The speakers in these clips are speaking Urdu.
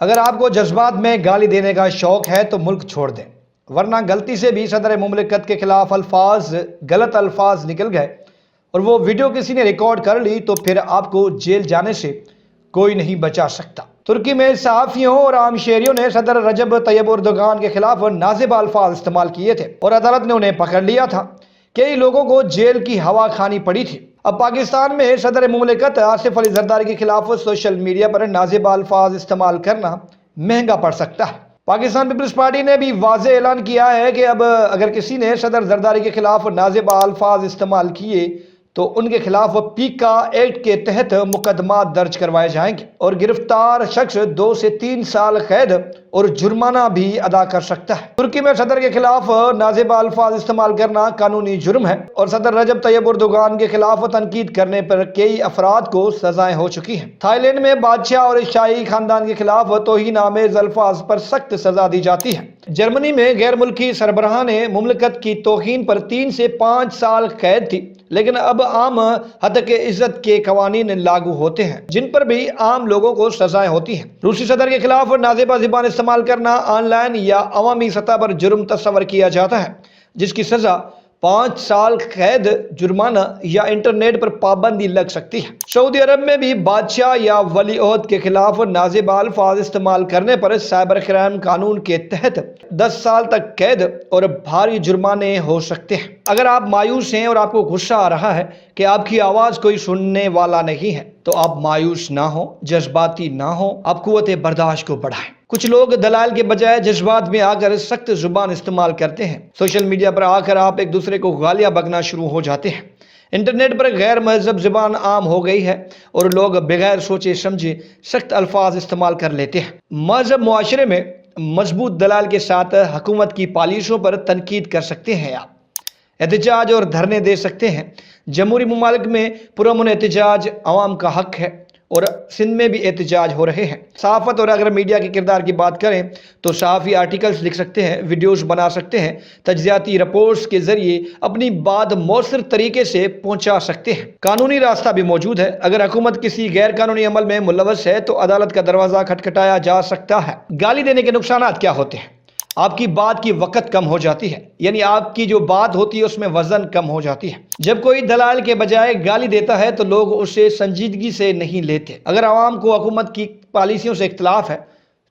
اگر آپ کو جذبات میں گالی دینے کا شوق ہے تو ملک چھوڑ دیں، ورنہ غلطی سے بھی صدر مملکت کے خلاف غلط الفاظ نکل گئے اور وہ ویڈیو کسی نے ریکارڈ کر لی تو پھر آپ کو جیل جانے سے کوئی نہیں بچا سکتا۔ ترکی میں صحافیوں اور عام شہریوں نے صدر رجب طیب اردوغان کے خلاف نازیبہ الفاظ استعمال کیے تھے اور عدالت نے انہیں پکڑ لیا تھا۔ کئی لوگوں کو جیل کی ہوا کھانی پڑی تھی۔ اب پاکستان میں صدر مملکت آصف علی زرداری کے خلاف سوشل میڈیا پر نازیبہ الفاظ استعمال کرنا مہنگا پڑ سکتا ہے۔ پاکستان پیپلز پارٹی نے بھی واضح اعلان کیا ہے کہ اب اگر کسی نے صدر زرداری کے خلاف نازیبہ الفاظ استعمال کیے تو ان کے خلاف پیکا ایکٹ کے تحت مقدمات درج کروائے جائیں گے اور گرفتار شخص 2 سے 3 سال قید اور جرمانہ بھی ادا کر سکتا ہے۔ ترکی میں صدر کے خلاف نازیبہ الفاظ استعمال کرنا قانونی جرم ہے اور صدر رجب طیب اردوغان کے خلاف تنقید کرنے پر کئی افراد کو سزائیں ہو چکی ہیں۔ تھائی لینڈ میں بادشاہ اور شاہی خاندان کے خلاف توہین آمیز الفاظ پر سخت سزا دی جاتی ہے۔ جرمنی میں غیر ملکی سربراہان مملکت کی توہین پر 3 سے 5 سال قید تھی، لیکن اب عام حدیث عزت کے قوانین لاگو ہوتے ہیں جن پر بھی عام لوگوں کو سزائیں ہوتی ہیں۔ روسی صدر کے خلاف نازیبہ زبان استعمال کرنا آن لائن یا عوامی سطح پر جرم تصور کیا جاتا ہے، جس کی سزا 5 سال قید، جرمانہ یا انٹرنیٹ پر پابندی لگ سکتی ہے۔ سعودی عرب میں بھی بادشاہ یا ولی عہد کے خلاف نازیبہ الفاظ استعمال کرنے پر سائبر کرائم قانون کے تحت 10 سال تک قید اور بھاری جرمانے ہو سکتے ہیں۔ اگر آپ مایوس ہیں اور آپ کو غصہ آ رہا ہے کہ آپ کی آواز کوئی سننے والا نہیں ہے تو آپ مایوس نہ ہوں، جذباتی نہ ہوں، آپ قوت برداشت کو بڑھائیں۔ کچھ لوگ دلائل کے بجائے جذبات میں آ کر سخت زبان استعمال کرتے ہیں۔ سوشل میڈیا پر آ کر آپ ایک دوسرے کو گالیاں بکنا شروع ہو جاتے ہیں۔ انٹرنیٹ پر غیر مہذب زبان عام ہو گئی ہے اور لوگ بغیر سوچے سمجھے سخت الفاظ استعمال کر لیتے ہیں۔ مہذب معاشرے میں مضبوط دلائل کے ساتھ حکومت کی پالیسیوں پر تنقید کر سکتے ہیں، آپ احتجاج اور دھرنے دے سکتے ہیں۔ جمہوری ممالک میں پرامن احتجاج عوام کا حق ہے اور سندھ میں بھی احتجاج ہو رہے ہیں۔ صحافت اور اگر میڈیا کے کردار کی بات کریں تو صحافی آرٹیکلز لکھ سکتے ہیں، ویڈیوز بنا سکتے ہیں، تجزیاتی رپورٹس کے ذریعے اپنی بات مؤثر طریقے سے پہنچا سکتے ہیں۔ قانونی راستہ بھی موجود ہے۔ اگر حکومت کسی غیر قانونی عمل میں ملوث ہے تو عدالت کا دروازہ کھٹکھٹایا جا سکتا ہے۔ گالی دینے کے نقصانات کیا ہوتے ہیں؟ آپ کی بات کی وقت کم ہو جاتی ہے، یعنی آپ کی جو بات ہوتی ہے اس میں وزن کم ہو جاتی ہے۔ جب کوئی دلائل کے بجائے گالی دیتا ہے تو لوگ اسے سنجیدگی سے نہیں لیتے۔ اگر عوام کو حکومت کی پالیسیوں سے اختلاف ہے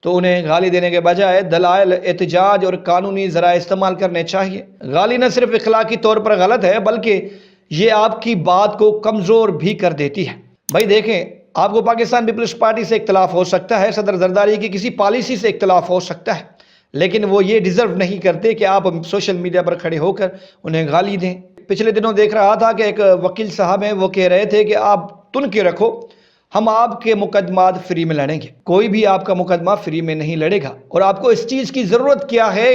تو انہیں گالی دینے کے بجائے دلائل، احتجاج اور قانونی ذرائع استعمال کرنے چاہیے۔ گالی نہ صرف اخلاقی طور پر غلط ہے بلکہ یہ آپ کی بات کو کمزور بھی کر دیتی ہے۔ بھائی دیکھیں، آپ کو پاکستان پیپلز پارٹی سے اختلاف ہو سکتا ہے، صدر زرداری کی کسی پالیسی سے اختلاف ہو سکتا ہے، لیکن وہ یہ ڈیزرو نہیں کرتے کہ آپ سوشل میڈیا پر کھڑے ہو کر انہیں گالی دیں۔ پچھلے دنوں دیکھ رہا تھا کہ ایک وکیل صاحب ہیں، وہ کہہ رہے تھے کہ آپ تن کے رکھو، ہم آپ کے مقدمات فری میں لڑیں گے۔ کوئی بھی آپ کا مقدمہ فری میں نہیں لڑے گا، اور آپ کو اس چیز کی ضرورت کیا ہے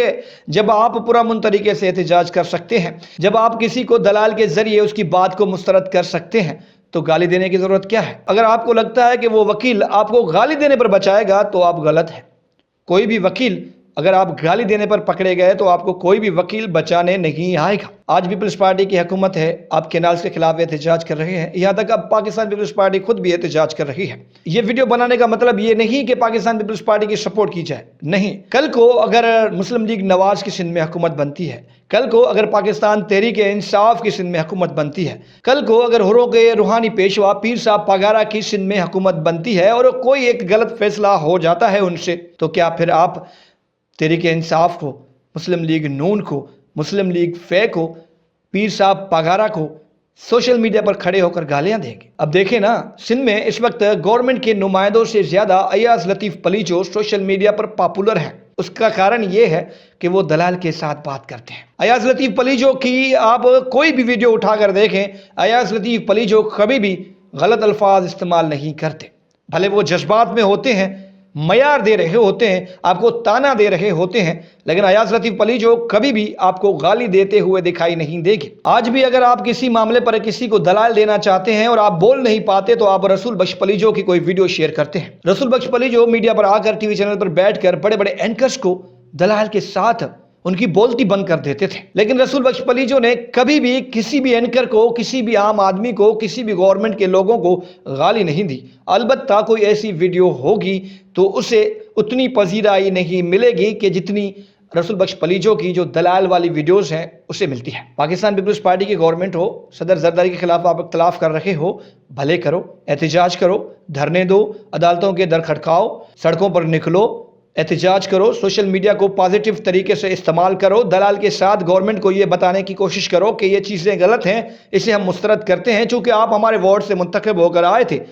جب آپ پرامن طریقے سے احتجاج کر سکتے ہیں، جب آپ کسی کو دلائل کے ذریعے اس کی بات کو مسترد کر سکتے ہیں، تو گالی دینے کی ضرورت کیا ہے؟ اگر آپ کو لگتا ہے کہ وہ وکیل آپ کو گالی دینے پر بچائے گا تو آپ غلط ہیں۔ کوئی بھی وکیل، اگر آپ گالی دینے پر پکڑے گئے تو آپ کو کوئی بھی وکیل بچانے نہیں آئے گا۔ آج پیپلز پارٹی کی حکومت ہے، آپ کینالز کے خلاف احتجاج کر رہے ہیں، یہاں تک اب پاکستان پیپلز پارٹی خود بھی احتجاج کر رہی ہے۔ یہ ویڈیو بنانے کا مطلب یہ نہیں کہ پاکستان پیپلز پارٹی کی سپورٹ کی جائے، نہیں۔ کل کو اگر مسلم لیگ نواز کی سندھ میں حکومت بنتی ہے، کل کو اگر پاکستان تحریک انصاف کی سندھ میں حکومت بنتی ہے، کل کو اگر ہروں کے روحانی پیشوا پیر صاحب پگارا کی سندھ میں حکومت بنتی ہے اور کوئی ایک غلط فیصلہ ہو جاتا ہے ان سے، تو کیا پھر آپ تحریک انصاف کو، مسلم لیگ نون کو، مسلم لیگ فے کو، پیر صاحب پگارا کو سوشل میڈیا پر کھڑے ہو کر گالیاں دیں گے؟ اب دیکھیں نا، سندھ میں اس وقت گورنمنٹ کے نمائندوں سے زیادہ ایاز لطیف پلیجو سوشل میڈیا پر پاپولر ہیں۔ اس کا کارن یہ ہے کہ وہ دلائل کے ساتھ بات کرتے ہیں۔ ایاز لطیف پلیجو کی آپ کوئی بھی ویڈیو اٹھا کر دیکھیں، ایاز لطیف پلیجو کبھی بھی غلط الفاظ استعمال نہیں کرتے، بھلے وہ جذبات میں ہوتے ہیں، معیار دے رہے ہوتے ہیں، آپ کو تانا دے رہے ہوتے ہیں، لیکن ایاز لطیف پلیجو کبھی بھی آپ کو گالی دیتے ہوئے دکھائی نہیں دے گی۔ آج بھی اگر آپ کسی معاملے پر کسی کو دلائل دینا چاہتے ہیں اور آپ بول نہیں پاتے تو آپ رسول بخش پلیجو کی کوئی ویڈیو شیئر کرتے ہیں۔ رسول بخش پلیجو میڈیا پر آ کر ٹی وی چینل پر بیٹھ کر بڑے بڑے اینکرز کو دلائل کے ساتھ ان کی بولتی بند کر دیتے تھے۔ لیکن رسول بخش پلیجو نے کبھی بھی کسی بھی اینکر کو، کسی بھی عام آدمی کو، کسی بھی گورنمنٹ کے لوگوں کو گالی نہیں دی۔ البتہ کوئی ایسی ویڈیو ہوگی تو اسے اتنی پذیرائی نہیں ملے گی کہ جتنی رسول بخش پلیجو کی جو دلائل والی ویڈیوز ہیں اسے ملتی ہے۔ پاکستان پیپلز پارٹی کی گورنمنٹ ہو، صدر زرداری کے خلاف آپ اختلاف کر رہے ہو، بھلے کرو، احتجاج کرو، دھرنے دو، عدالتوں کے در کھٹکھاؤ، سڑکوں پر نکلو، احتجاج کرو، سوشل میڈیا کو پازیٹیو طریقے سے استعمال کرو، دلال کے ساتھ گورنمنٹ کو یہ بتانے کی کوشش کرو کہ یہ چیزیں غلط ہیں، اسے ہم مسترد کرتے ہیں۔ چونکہ آپ ہمارے وارڈ سے منتخب ہو کر آئے تھے،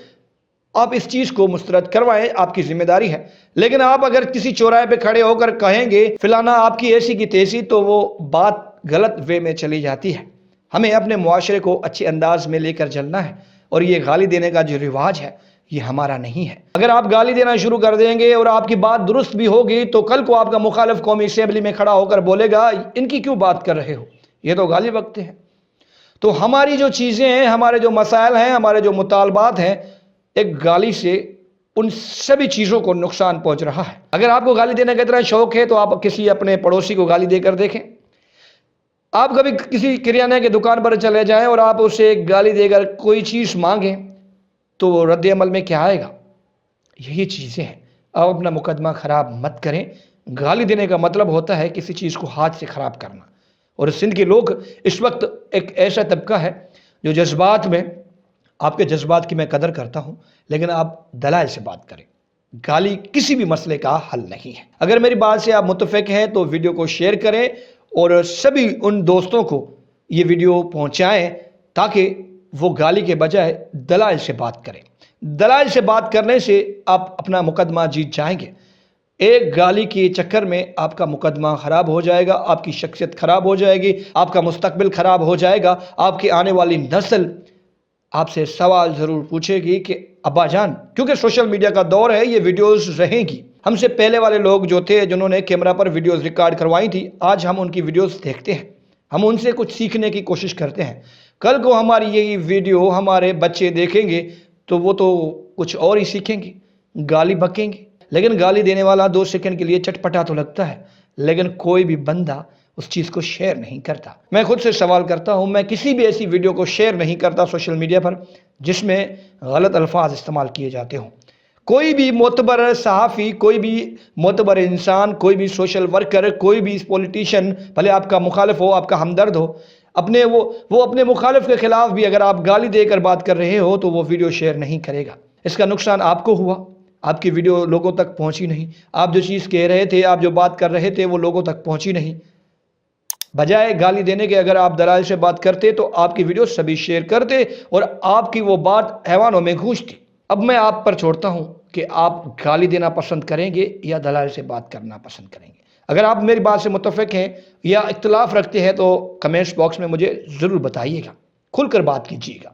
آپ اس چیز کو مسترد کروائیں، آپ کی ذمہ داری ہے۔ لیکن آپ اگر کسی چوراہے پہ کھڑے ہو کر کہیں گے فلانا آپ کی ایسی کی تیسی، تو وہ بات غلط وے میں چلی جاتی ہے۔ ہمیں اپنے معاشرے کو اچھے انداز میں لے کر چلنا ہے، اور یہ گالی دینے کا جو رواج ہے یہ ہمارا نہیں ہے۔ اگر آپ گالی دینا شروع کر دیں گے اور آپ کی بات درست بھی ہوگی تو کل کو آپ کا مخالف قومی اسمبلی میں کھڑا ہو کر بولے گا ان کی کیوں بات کر رہے ہو، یہ تو گالی بکتے ہیں۔ تو ہماری جو چیزیں ہیں، ہمارے جو مسائل ہیں، ہمارے جو مطالبات ہیں، ایک گالی سے ان سبھی چیزوں کو نقصان پہنچ رہا ہے۔ اگر آپ کو گالی دینے کا اتنا شوق ہے تو آپ کسی اپنے پڑوسی کو گالی دے کر دیکھیں۔ آپ کبھی کسی کریانے کی دکان پر چلے جائیں اور آپ اسے گالی دے کر کوئی چیز مانگیں تو رد عمل میں کیا آئے گا؟ یہی چیزیں ہیں۔ آپ اپنا مقدمہ خراب مت کریں۔ گالی دینے کا مطلب ہوتا ہے کسی چیز کو ہاتھ سے خراب کرنا۔ اور سندھ کے لوگ اس وقت ایک ایسا طبقہ ہے جو جذبات میں، آپ کے جذبات کی میں قدر کرتا ہوں، لیکن آپ دلائل سے بات کریں۔ گالی کسی بھی مسئلے کا حل نہیں ہے۔ اگر میری بات سے آپ متفق ہیں تو ویڈیو کو شیئر کریں اور سبھی ان دوستوں کو یہ ویڈیو پہنچائیں تاکہ وہ گالی کے بجائے دلائل سے بات کریں۔ دلائل سے بات کرنے سے آپ اپنا مقدمہ جیت جائیں گے۔ ایک گالی کے چکر میں آپ کا مقدمہ خراب ہو جائے گا، آپ کی شخصیت خراب ہو جائے گی، آپ کا مستقبل خراب ہو جائے گا۔ آپ کی آنے والی نسل آپ سے سوال ضرور پوچھے گی کہ ابا جان، کیونکہ سوشل میڈیا کا دور ہے، یہ ویڈیوز رہیں گی۔ ہم سے پہلے والے لوگ جو تھے جنہوں نے کیمرہ پر ویڈیوز ریکارڈ کروائی تھی، آج ہم ان کی ویڈیوز دیکھتے ہیں، ہم ان سے کچھ سیکھنے کی کوشش کرتے ہیں۔ کل کو ہماری یہی ویڈیو ہمارے بچے دیکھیں گے تو وہ تو کچھ اور ہی سیکھیں گے، گالی بکیں گے۔ لیکن گالی دینے والا 2 سیکنڈ کے لیے چٹپٹا تو لگتا ہے، لیکن کوئی بھی بندہ اس چیز کو شیئر نہیں کرتا۔ میں خود سے سوال کرتا ہوں، میں کسی بھی ایسی ویڈیو کو شیئر نہیں کرتا سوشل میڈیا پر جس میں غلط الفاظ استعمال کیے جاتے ہوں۔ کوئی بھی معتبر صحافی، کوئی بھی معتبر انسان، کوئی بھی سوشل ورکر، کوئی بھی پولیٹیشین، بھلے آپ کا مخالف ہو، آپ کا ہمدرد ہو، وہ اپنے مخالف کے خلاف بھی اگر آپ گالی دے کر بات کر رہے ہو تو وہ ویڈیو شیئر نہیں کرے گا۔ اس کا نقصان آپ کو ہوا، آپ کی ویڈیو لوگوں تک پہنچی نہیں، آپ جو چیز کہہ رہے تھے، آپ جو بات کر رہے تھے وہ لوگوں تک پہنچی نہیں۔ بجائے گالی دینے کے اگر آپ دلائل سے بات کرتے تو آپ کی ویڈیو سبھی شیئر کرتے اور آپ کی وہ بات حیوانوں میں گونجتی۔ اب میں آپ پر چھوڑتا ہوں کہ آپ گالی دینا پسند کریں گے یا دلائل سے بات کرنا پسند کریں گے۔ اگر آپ میری بات سے متفق ہیں یا اختلاف رکھتے ہیں تو کمنٹس باکس میں مجھے ضرور بتائیے گا، کھل کر بات کیجیے گا۔